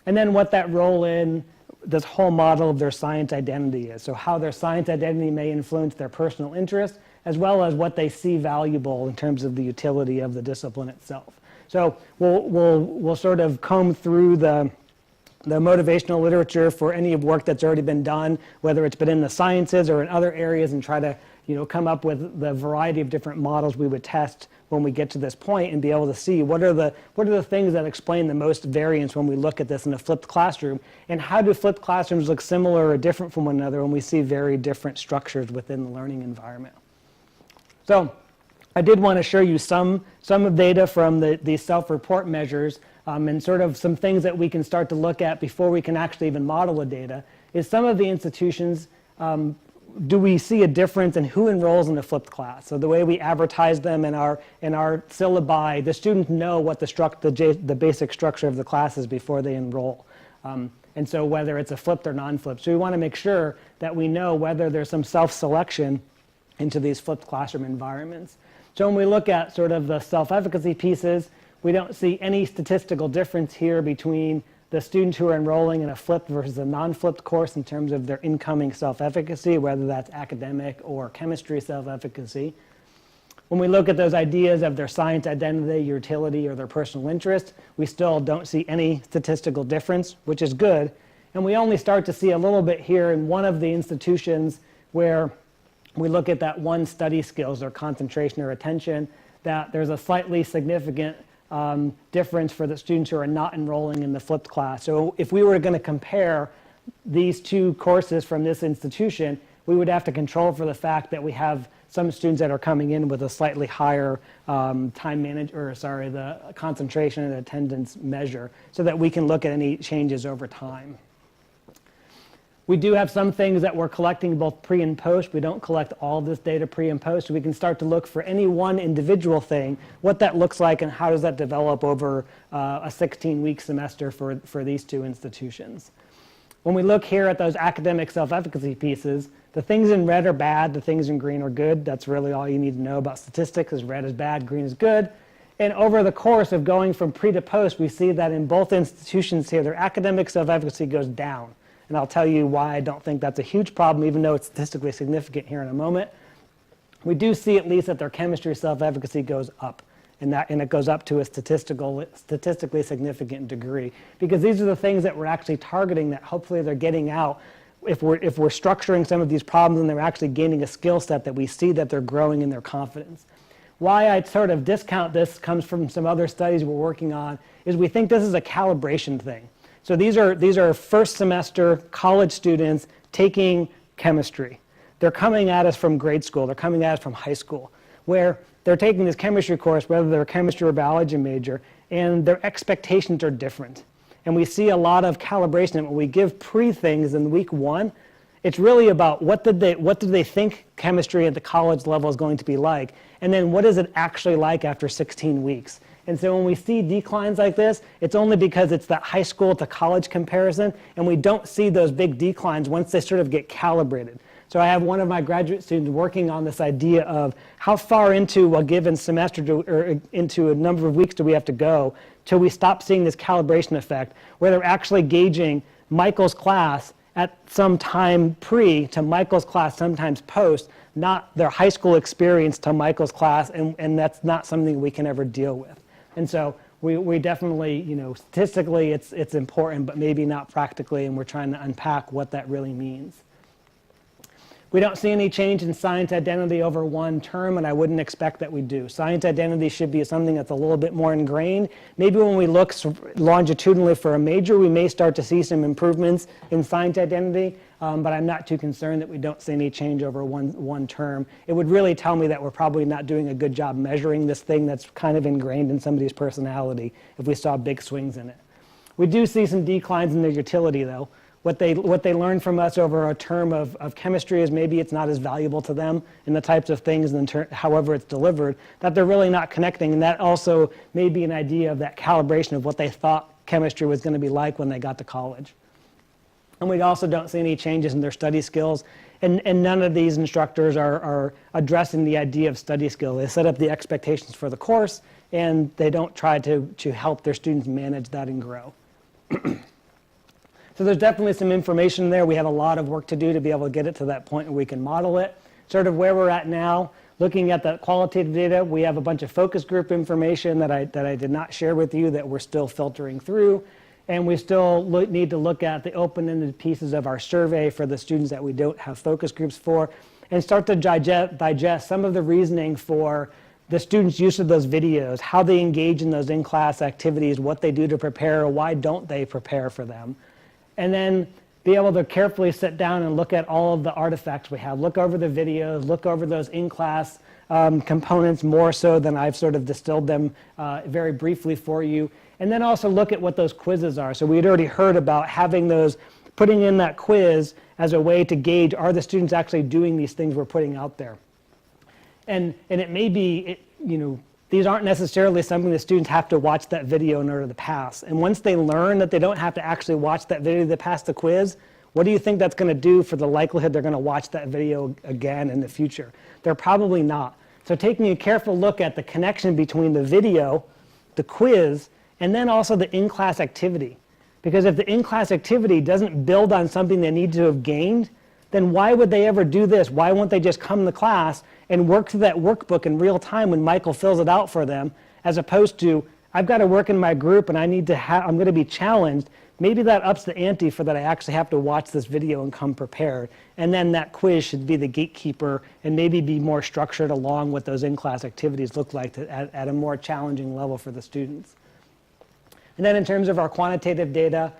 And then what that role in this whole model of their science identity is. So how their science identity may influence their personal interest, as well as what they see valuable in terms of the utility of the discipline itself. So we'll sort of comb through the motivational literature for any work that's already been done, whether it's been in the sciences or in other areas, and try to come up with the variety of different models we would test when we get to this point and be able to see what are the things that explain the most variance when we look at this in a flipped classroom, and how do flipped classrooms look similar or different from one another when we see very different structures within the learning environment. So I did want to show you some of data from these self-report measures, and sort of some things that we can start to look at before we can actually even model the data. Is some of the institutions, do we see a difference in who enrolls in a flipped class? So the way we advertise them in our syllabi, the students know what the basic structure of the class is before they enroll. And so whether it's a flipped or non-flipped. So we want to make sure that we know whether there's some self-selection into these flipped classroom environments. So when we look at sort of the self-efficacy pieces, we don't see any statistical difference here between the students who are enrolling in a flipped versus a non-flipped course in terms of their incoming self-efficacy, whether that's academic or chemistry self-efficacy. When we look at those ideas of their science identity, utility, or their personal interest, we still don't see any statistical difference, which is good. And we only start to see a little bit here in one of the institutions where we look at that one study skills or concentration or attention, that there's a slightly significant difference for the students who are not enrolling in the flipped class. So if we were going to compare these two courses from this institution, we would have to control for the fact that we have some students that are coming in with a slightly higher the concentration and attendance measure, so that we can look at any changes over time. We do have some things that we're collecting both pre and post. We don't collect all this data pre and post, so we can start to look for any one individual thing, what that looks like and how does that develop over a 16-week semester for these two institutions. When we look here at those academic self-efficacy pieces, the things in red are bad, the things in green are good. That's really all you need to know about statistics, is red is bad, green is good. And over the course of going from pre to post, we see that in both institutions here, their academic self-efficacy goes down. And I'll tell you why I don't think that's a huge problem, even though it's statistically significant here in a moment. We do see at least that their chemistry self-efficacy goes up, and it goes up to a statistically significant degree, because these are the things that we're actually targeting that hopefully they're getting out. If we're structuring some of these problems and they're actually gaining a skill set, that we see that they're growing in their confidence. why I sort of discount this comes from some other studies we're working on, is we think this is a calibration thing. So these are first semester college students taking chemistry. They're coming at us from grade school, they're coming at us from high school, where they're taking this chemistry course, whether they're a chemistry or biology major, and their expectations are different. And we see a lot of calibration. When we give pre-things in week 1, it's really about what did they think chemistry at the college level is going to be like, and then what is it actually like after 16 weeks. And so when we see declines like this, it's only because it's that high school to college comparison, and we don't see those big declines once they sort of get calibrated. So I have one of my graduate students working on this idea of how far into a given semester or into a number of weeks do we have to go till we stop seeing this calibration effect, where they're actually gauging Michael's class at some time pre to Michael's class sometimes post, not their high school experience to Michael's class, and that's not something we can ever deal with. And so we definitely, statistically it's important, but maybe not practically, and we're trying to unpack what that really means. We don't see any change in science identity over one term, and I wouldn't expect that we do. Science identity should be something that's a little bit more ingrained. Maybe when we look longitudinally for a major, we may start to see some improvements in science identity, but I'm not too concerned that we don't see any change over one term. It would really tell me that we're probably not doing a good job measuring this thing that's kind of ingrained in somebody's personality if we saw big swings in it. We do see some declines in their utility, though. What they learn from us over a term of chemistry is maybe it's not as valuable to them in the types of things and however it's delivered, that they're really not connecting. And that also may be an idea of that calibration of what they thought chemistry was going to be like when they got to college. And we also don't see any changes in their study skills. And none of these instructors are addressing the idea of study skill. They set up the expectations for the course, and they don't try to help their students manage that and grow. So there's definitely some information there. We have a lot of work to do to be able to get it to that point where we can model it. Sort of where we're at now, looking at the qualitative data, we have a bunch of focus group information that I did not share with you that we're still filtering through. And we still need to look at the open-ended pieces of our survey for the students that we don't have focus groups for, and start to digest some of the reasoning for the students' use of those videos, how they engage in those in-class activities, what they do to prepare, or why don't they prepare for them. And then be able to carefully sit down and look at all of the artifacts we have. Look over the videos, look over those in-class components more so than I've sort of distilled them very briefly for you. And then also look at what those quizzes are. So we'd already heard about having those, putting in that quiz as a way to gauge, are the students actually doing these things we're putting out there? And it may be, these aren't necessarily something the students have to watch that video in order to pass. And once they learn that they don't have to actually watch that video to pass the quiz, what do you think that's going to do for the likelihood they're going to watch that video again in the future? They're probably not. So taking a careful look at the connection between the video, the quiz, and then also the in-class activity. Because if the in-class activity doesn't build on something they need to have gained, then why would they ever do this? Why won't they just come to class and work through that workbook in real time when Michael fills it out for them, as opposed to, I've got to work in my group and I'm going to be challenged. Maybe that ups the ante for that I actually have to watch this video and come prepared. And then that quiz should be the gatekeeper and maybe be more structured along what those in-class activities look like at a more challenging level for the students. And then in terms of our quantitative data,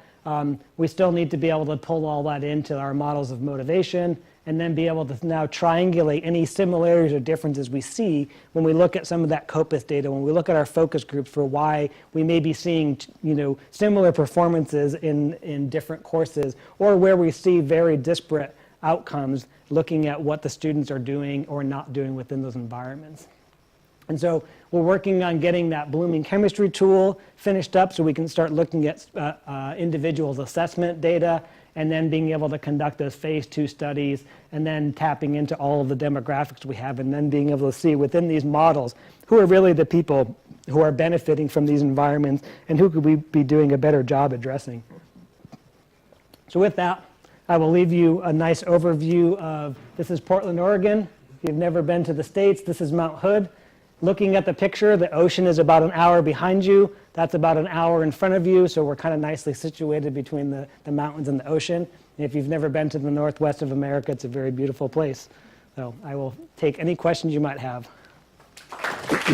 we still need to be able to pull all that into our models of motivation and then be able to now triangulate any similarities or differences we see when we look at some of that COPUS data, when we look at our focus groups for why we may be seeing similar performances in different courses, or where we see very disparate outcomes looking at what the students are doing or not doing within those environments. And so we're working on getting that blooming chemistry tool finished up so we can start looking at individuals' assessment data, and then being able to conduct those phase 2 studies, and then tapping into all of the demographics we have, and then being able to see within these models who are really the people who are benefiting from these environments and who could we be doing a better job addressing. So with that, I will leave you a nice overview of, this is Portland, Oregon. If you've never been to the States, this is Mount Hood. Looking at the picture, the ocean is about an hour behind you. That's about an hour in front of you, so we're kind of nicely situated between the mountains and the ocean. And if you've never been to the northwest of America, it's a very beautiful place. So I will take any questions you might have. Thank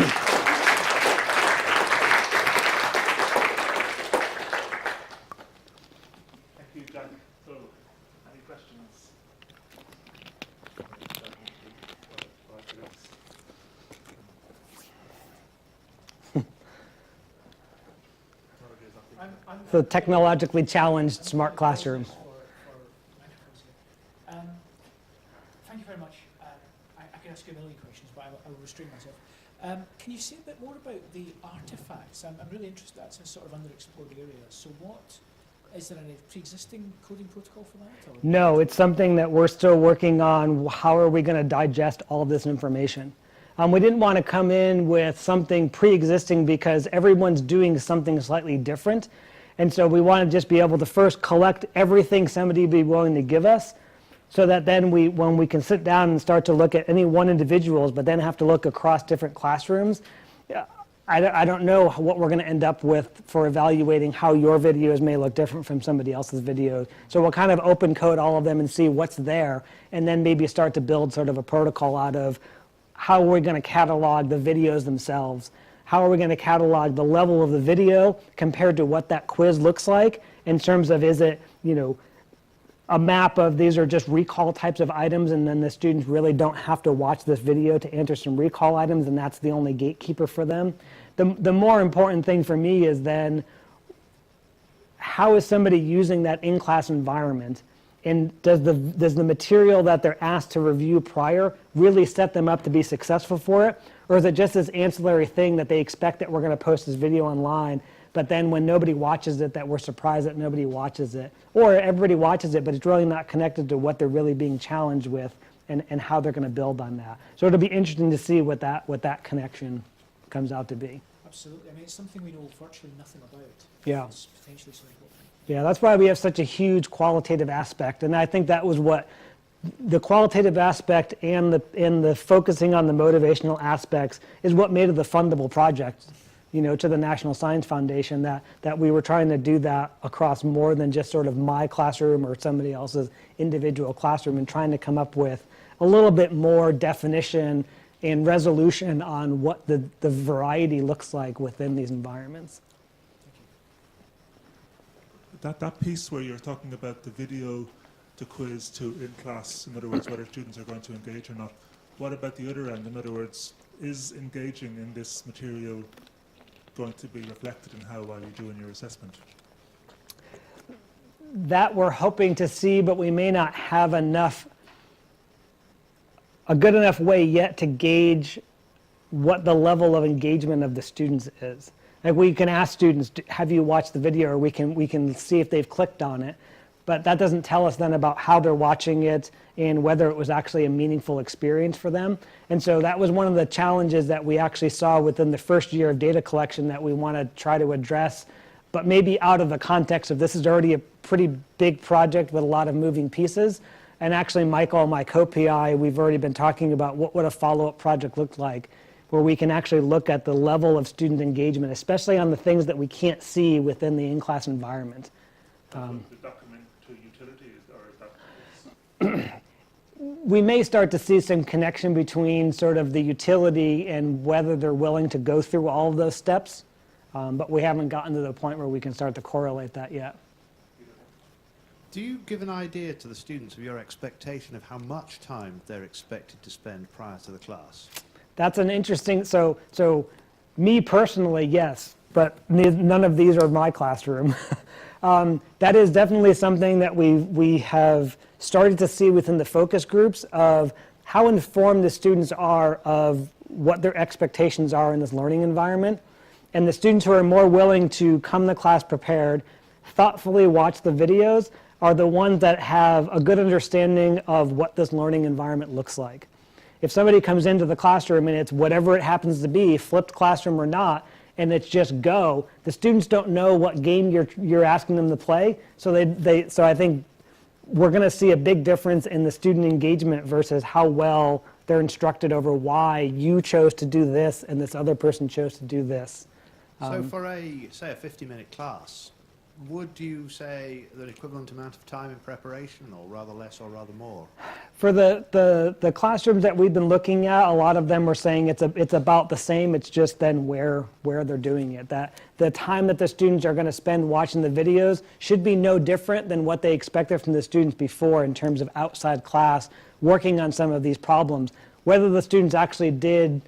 you, Jack. So, any questions? The technologically challenged smart classroom. Thank you very much. I can ask you a million questions, but I will restrain myself. Can you say a bit more about the artifacts? I'm really interested. That's a sort of underexplored area. So is there any pre-existing coding protocol for that? Or? No, it's something that we're still working on. How are we going to digest all of this information? We didn't want to come in with something pre-existing because everyone's doing something slightly different. And so we want to just be able to first collect everything somebody would be willing to give us, so that then when we can sit down and start to look at any one individuals, but then have to look across different classrooms, I don't know what we're going to end up with for evaluating how your videos may look different from somebody else's videos. So we'll kind of open code all of them and see what's there, and then maybe start to build sort of a protocol out of how we're going to catalog the videos themselves. How are we going to catalog the level of the video compared to what that quiz looks like in terms of, is it, a map of these are just recall types of items, and then the students really don't have to watch this video to enter some recall items, and that's the only gatekeeper for them. The more important thing for me is then, how is somebody using that in-class environment? And does the material that they're asked to review prior really set them up to be successful for it? Or is it just this ancillary thing that they expect that we're going to post this video online, but then when nobody watches it, that we're surprised that nobody watches it? Or everybody watches it, but it's really not connected to what they're really being challenged with and how they're going to build on that. So it'll be interesting to see what that connection comes out to be. Absolutely. I mean, it's something we know virtually nothing about. Yeah. It's potentially so important. Yeah, that's why we have such a huge qualitative aspect. And I think that was what the qualitative aspect and the focusing on the motivational aspects is what made it the fundable project, to the National Science Foundation, that we were trying to do that across more than just sort of my classroom or somebody else's individual classroom, and trying to come up with a little bit more definition and resolution on what the variety looks like within these environments. That piece where you're talking about the video to quiz to in-class, in other words, whether students are going to engage or not, what about the other end? In other words, is engaging in this material going to be reflected in how well you do in your assessment? That we're hoping to see, but we may not have a good enough way yet to gauge what the level of engagement of the students is. Like, we can ask students, have you watched the video, or we can see if they've clicked on it, but that doesn't tell us then about how they're watching it and whether it was actually a meaningful experience for them. And so that was one of the challenges that we actually saw within the first year of data collection that we want to try to address, but maybe out of the context of this is already a pretty big project with a lot of moving pieces. And actually, Michael, my co-PI, we've already been talking about what would a follow-up project look like, where we can actually look at the level of student engagement, especially on the things that we can't see within the in-class environment. The document to utility, or is that? We may start to see some connection between sort of the utility and whether they're willing to go through all of those steps, but we haven't gotten to the point where we can start to correlate that yet. Do you give an idea to the students of your expectation of how much time they're expected to spend prior to the class? That's an interesting, so me personally, yes, but none of these are my classroom. That is definitely something that we have started to see within the focus groups of how informed the students are of what their expectations are in this learning environment. And the students who are more willing to come to class prepared, thoughtfully watch the videos, are the ones that have a good understanding of what this learning environment looks like. If somebody comes into the classroom and it's whatever it happens to be, flipped classroom or not, and it's just go, the students don't know what game you're asking them to play. So so I think we're going to see a big difference in the student engagement versus how well they're instructed over why you chose to do this and this other person chose to do this. So for say a 50-minute class, would you say the equivalent amount of time in preparation, or rather less or rather more? For the classrooms that we've been looking at, a lot of them were saying it's about the same. It's just then where they're doing it. That the time that the students are going to spend watching the videos should be no different than what they expected from the students before in terms of outside class working on some of these problems. Whether the students actually did,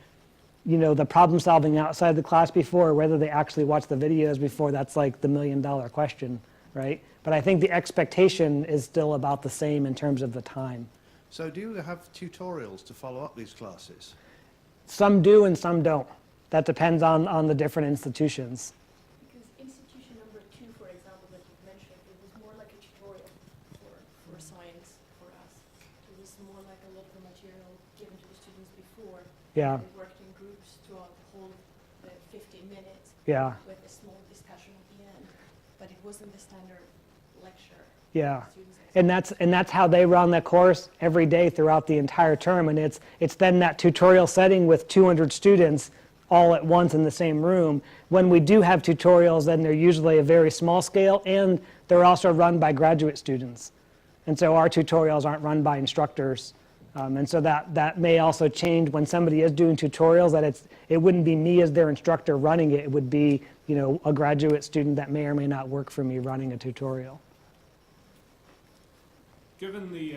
you know, the problem solving outside the class before, or whether they actually watched the videos before, that's like the million-dollar question, right? But I think the expectation is still about the same in terms of the time. So do you have tutorials to follow up these classes? Some do and some don't. That depends on the different institutions. Because institution number 2, for example, that you mentioned, it was more like a tutorial for science for us. It was more like a lot of the material given to the students before. Yeah, They worked in groups throughout the whole 15 minutes yeah, with a small discussion at the end. But it wasn't the standard lecture. yeah. Students And that's how they run the course every day throughout the entire term. And it's then that tutorial setting with 200 students all at once in the same room. When we do have tutorials, then they're usually a very small scale, and they're also run by graduate students. And so our tutorials aren't run by instructors. And so that may also change when somebody is doing tutorials, that it wouldn't be me as their instructor running it. It would be, you know, a graduate student that may or may not work for me running a tutorial. Given the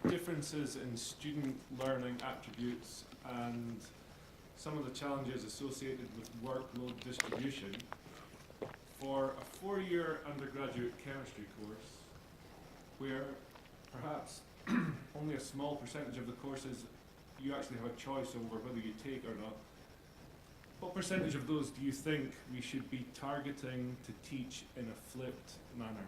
differences in student learning attributes and some of the challenges associated with workload distribution, for a 4-year undergraduate chemistry course, where perhaps only a small percentage of the courses you actually have a choice over whether you take or not, what percentage of those do you think we should be targeting to teach in a flipped manner?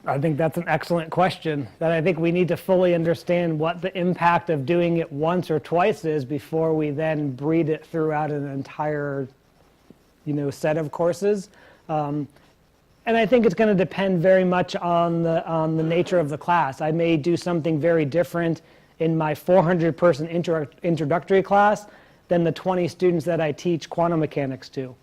I think that's an excellent question, that I think we need to fully understand what the impact of doing it once or twice is before we then breed it throughout an entire, you know, set of courses. And I think it's going to depend very much on the nature of the class. I may do something very different in my 400-person introductory class than the 20 students that I teach quantum mechanics to.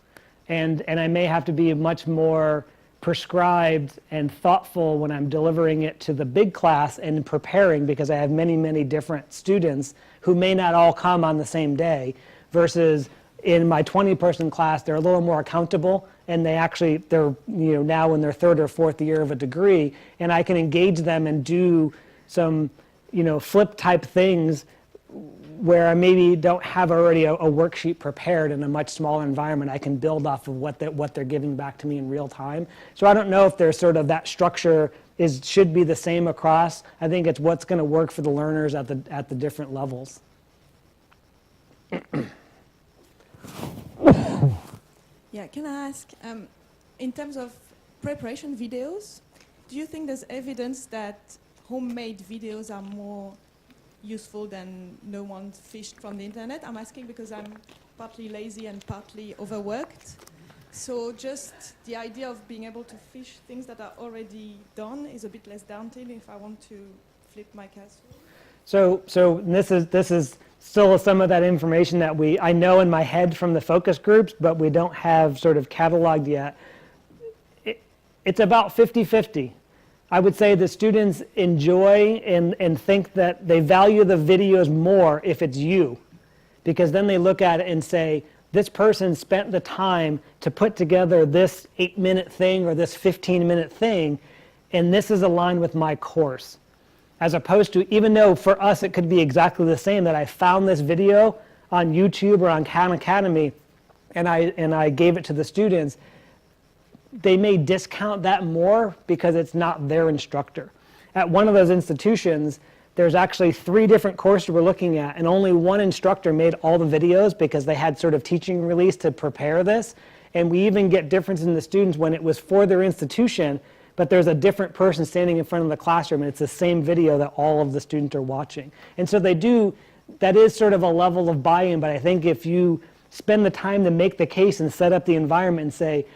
And I may have to be much more prescribed and thoughtful when I'm delivering it to the big class and preparing, because I have many, many different students who may not all come on the same day, versus in my 20-person class, they're a little more accountable, and they're, you know, now in their 3rd or 4th year of a degree, and I can engage them and do some, you know, flip type things where I maybe don't have already a worksheet prepared in a much smaller environment. I can build off of what they're giving back to me in real time. So I don't know if there's sort of that structure should be the same across. I think it's what's going to work for the learners at the different levels. Yeah, can I ask, in terms of preparation videos, do you think there's evidence that homemade videos are more useful than no one fished from the internet? I'm asking because I'm partly lazy and partly overworked. So just the idea of being able to fish things that are already done is a bit less daunting if I want to flip my castle. So this is still some of that information that I know in my head from the focus groups, but we don't have sort of cataloged yet. It's about 50-50. I would say the students enjoy and think that they value the videos more if it's you, because then they look at it and say, this person spent the time to put together this 8-minute thing or this 15-minute thing, and this is aligned with my course. As opposed to, even though for us it could be exactly the same, that I found this video on YouTube or on Khan Academy and I gave it to the students, they may discount that more because it's not their instructor. At one of those institutions, there's actually 3 different courses we're looking at, and only one instructor made all the videos because they had sort of teaching release to prepare this. And we even get difference in the students when it was for their institution, but there's a different person standing in front of the classroom, and it's the same video that all of the students are watching. And so that is sort of a level of buy-in, but I think if you spend the time to make the case and set up the environment and say,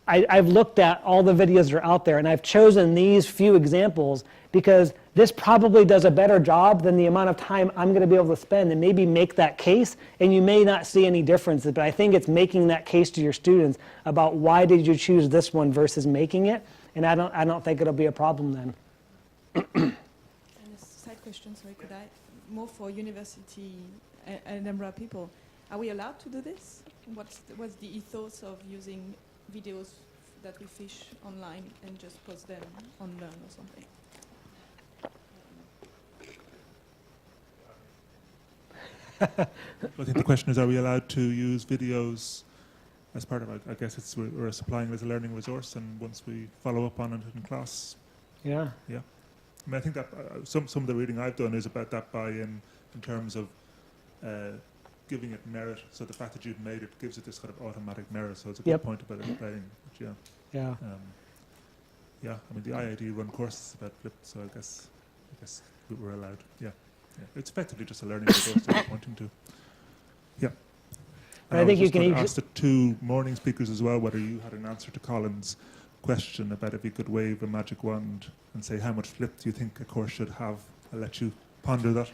I've looked at all the videos that are out there, and I've chosen these few examples because this probably does a better job than the amount of time I'm going to be able to spend and maybe make that case, and you may not see any differences, but I think it's making that case to your students about why did you choose this one versus making it, and I don't think it'll be a problem then. And a side question, sorry, could I? More for university and Edinburgh people. Are we allowed to do this? What's the ethos of using videos that we fish online and just post them on Learn or something? I think the question is, are we allowed to use videos as part of, I guess it's we're supplying it as a learning resource, and once we follow up on it in class. Yeah. Yeah. I mean, I think that some of the reading I've done is about that buy-in in terms of giving it merit. So the fact that you've made it gives it this kind of automatic merit. So it's a good Yep. point about it playing. But Yeah. yeah. I mean, the IID run courses about flipped, so I guess we're allowed. Yeah. It's effectively just a learning resource that we're pointing to. Yeah. And I think you can ask the two morning speakers as well whether you had an answer to Colin's question about if you could wave a magic wand and say how much flip do you think a course should have. I'll let you ponder that.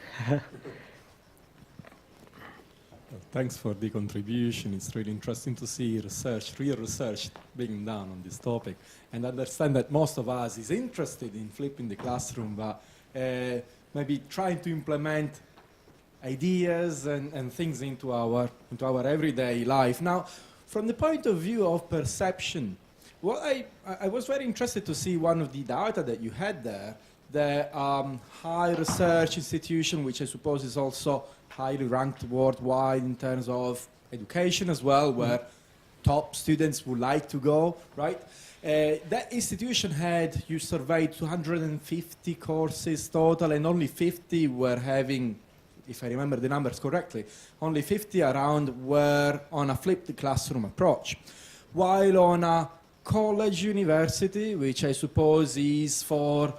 Thanks for the contribution. It's really interesting to see real research being done on this topic, and understand that most of us is interested in flipping the classroom, but maybe trying to implement ideas and things into our everyday life. Now, from the point of view of perception, what I was very interested to see one of the data that you had there, the high research institution, which I suppose is also highly ranked worldwide in terms of education as well, where top students would like to go, right? That institution had, you surveyed 250 courses total, and only 50 were having, if I remember the numbers correctly, only 50 around were on a flipped classroom approach. While on a college university, which I suppose is for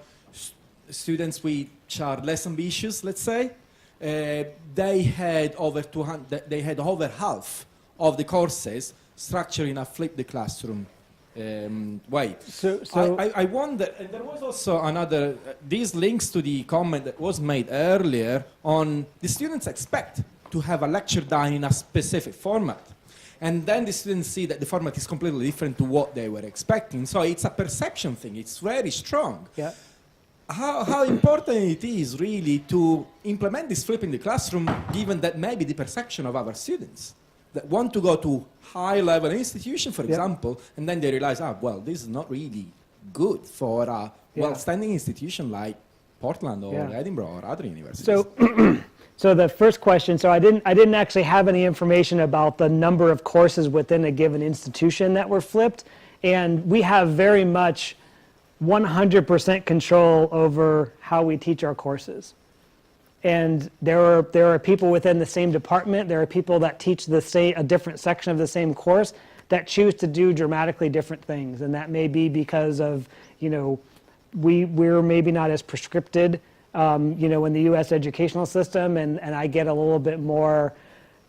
students which are less ambitious, let's say, they had over half of the courses structured in a flipped classroom way. So I wonder, and there was also another, these links to the comment that was made earlier on the students expect to have a lecture done in a specific format. And then the students see that the format is completely different to what they were expecting. So it's a perception thing, it's very strong. yeah. How important it is really to implement this flip in the classroom, given that maybe the perception of our students that want to go to high-level institution, for example, and then they realize, well, this is not really good for a well-standing institution like Portland or Edinburgh or other universities. So the first question, so I didn't actually have any information about the number of courses within a given institution that were flipped, and we have very much 100% control over how we teach our courses. And there are people within the same department, there are people that teach a different section of the same course that choose to do dramatically different things. And that may be because of, we're maybe not as prescripted, in the US educational system, and I get a little bit more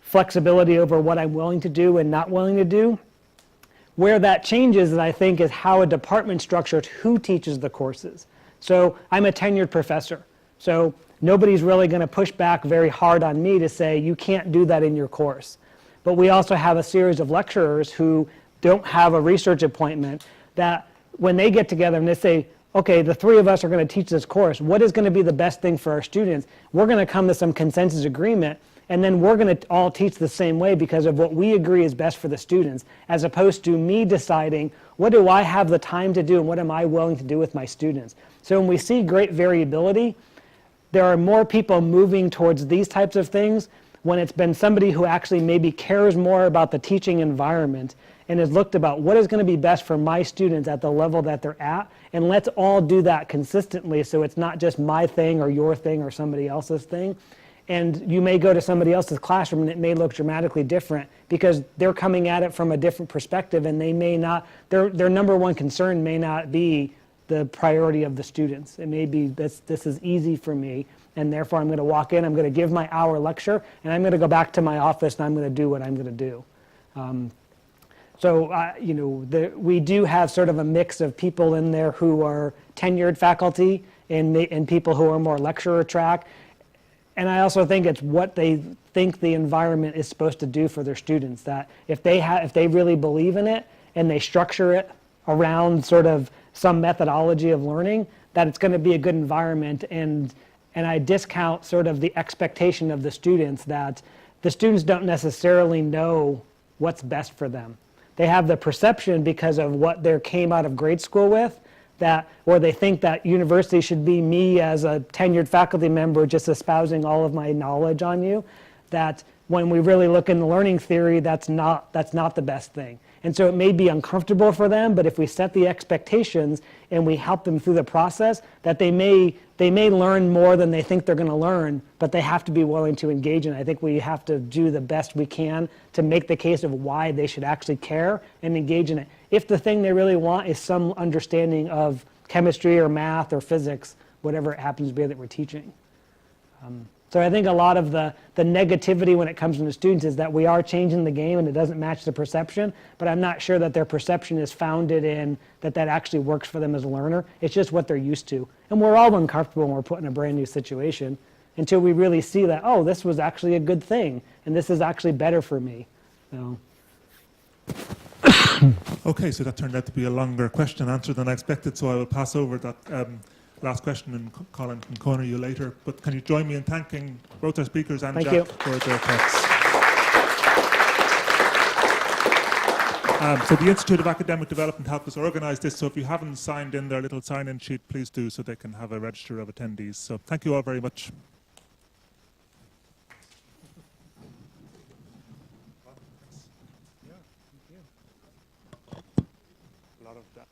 flexibility over what I'm willing to do and not willing to do. Where that changes, I think, is how a department structures who teaches the courses. So I'm a tenured professor. So nobody's really going to push back very hard on me to say, you can't do that in your course. But we also have a series of lecturers who don't have a research appointment that when they get together and they say, okay, the three of us are going to teach this course, what is going to be the best thing for our students? We're going to come to some consensus agreement, and then we're going to all teach the same way because of what we agree is best for the students, as opposed to me deciding what do I have the time to do and what am I willing to do with my students. So when we see great variability, there are more people moving towards these types of things when it's been somebody who actually maybe cares more about the teaching environment and has looked about what is going to be best for my students at the level that they're at, and let's all do that consistently so it's not just my thing or your thing or somebody else's thing. And you may go to somebody else's classroom and it may look dramatically different because they're coming at it from a different perspective, and they may not, their number one concern may not be the priority of the students. It may be this is easy for me, and therefore I'm going to walk in, I'm going to give my hour lecture, and I'm going to go back to my office and I'm going to do what I'm going to do. So, we do have sort of a mix of people in there who are tenured faculty and people who are more lecturer track. And I also think it's what they think the environment is supposed to do for their students, that if they really believe in it and they structure it around sort of some methodology of learning, that it's going to be a good environment. And I discount sort of the expectation of the students that the students don't necessarily know what's best for them. They have the perception because of what they came out of grade school with, or they think that university should be me as a tenured faculty member just espousing all of my knowledge on you, that when we really look in the learning theory, that's not the best thing. And so it may be uncomfortable for them, but if we set the expectations and we help them through the process, that they may learn more than they think they're going to learn, but they have to be willing to engage in it. I think we have to do the best we can to make the case of why they should actually care and engage in it. If the thing they really want is some understanding of chemistry or math or physics, whatever it happens to be that we're teaching. So I think a lot of the negativity when it comes to the students is that we are changing the game and it doesn't match the perception, but I'm not sure that their perception is founded in that actually works for them as a learner. It's just what they're used to. And we're all uncomfortable when we're put in a brand new situation until we really see that, oh, this was actually a good thing and this is actually better for me. So. Okay, so that turned out to be a longer question answer than I expected, so I will pass over that last question, and Colin can corner you later. But can you join me in thanking both our speakers and Thank Jack you. for their talks? So the Institute of Academic Development helped us organise this, so if you haven't signed in their little sign-in sheet, please do, so they can have a register of attendees. So thank you all very much. A lot of that.